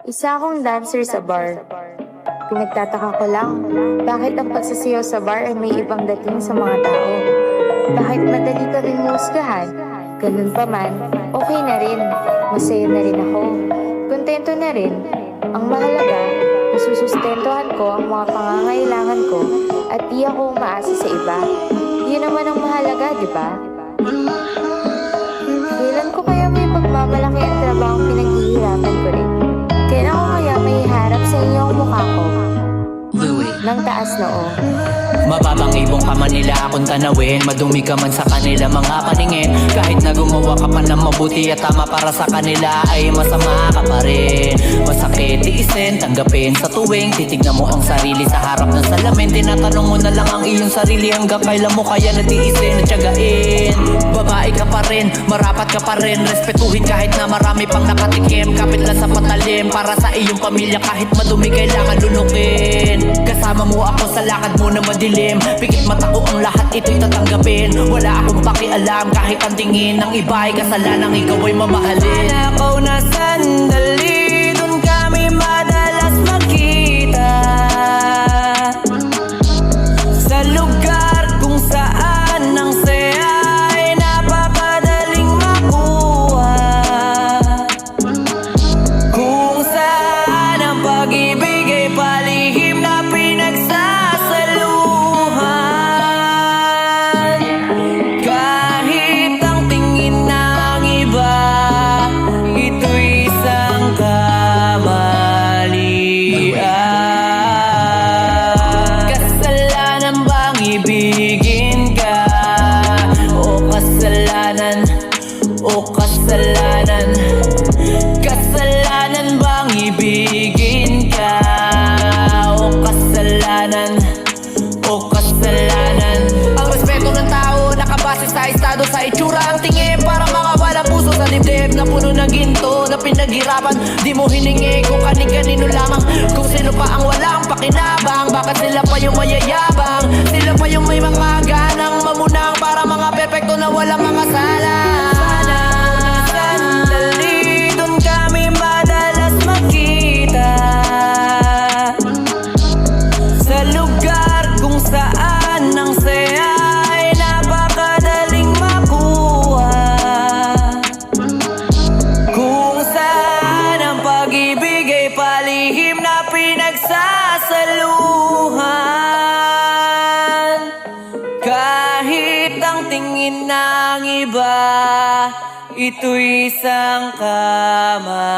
Isa akong dancer sa bar. Pinagtataka ko lang, bakit ang pagsasayaw sa bar ay may ibang dating sa mga tao? Bakit madali ka rin musgahan? Ganun pa man, okay na rin. Masaya na rin ako. Kontento na rin. Ang mahalaga, nasusustentuhan ko ang mga pangangailangan ko at di ako umaasa sa iba. Yun naman ang mahalaga, di ba? Kailan ko kaya may pagmamalaki ang trabaho pinaghihirapan ko rin? Kailan ko kaya may harap sa inyo ang mukha ko? Nang taas noo. Mababang ibong ka man nila akong tanawin, madumi ka man sa kanila mga paningin. Kahit na gumawa ka pa ng mabuti at tama para sa kanila, ay masama ka pa rin. Masakit tiisin, tanggapin sa tuwing titignan mo ang sarili sa harap ng salamin. Tinatanong mo na lang ang iyong sarili, hanggang kailan mo kaya natiisin at tiyagain. Babae ka pa rin, marapat ka pa rin, respetuhin kahit na marami pang nakatikim. Kapit lang sa patalim para sa iyong pamilya, kahit madumi kailangan lunukin. Kasama mo ako sa lakad mo na madilim, pikit mata ko ang lahat ito'y tatanggapin. Wala akong pakialam kahit ang tingin ng iba ay kasalanang ikaw ay mamahalin. Nakaw na sandali, dun kami madalas magkita, sa lugar kung saan ang saya ay napakadaling makuha, kung saan ang pag-ibig ay palihim na pinagsasaluhan. Kahit ang tingin ng iba, ito'y isang kamalian. Kasalanan bang ibigin ka? O kasalanan? O kasalanan? Kasalanan bang ibigin ka? O kasalanan? O kasalanan? Ang respeto ng tao nakabase sa estado, sa itsura, ang tingin para mga walang puso sa dibdib na puno ng ginto na pinaghirapan. Di mo hiningi kung kanin-kanino lamang, kung sino pa ang walang pakinabang. Bakit sila pa yung mayayabang? Sila pa yung may mga ganang mamunang para mga perpekto na walang mga sala. Sandali, dun kami madalas magkita, sa lugar kung saan ang saya ay napakadaling makuha, kung saan ang pag-ibig ay palihim na pinagsasaluhan. Kahit ang tingin ng iba, ito'y isang kamalian.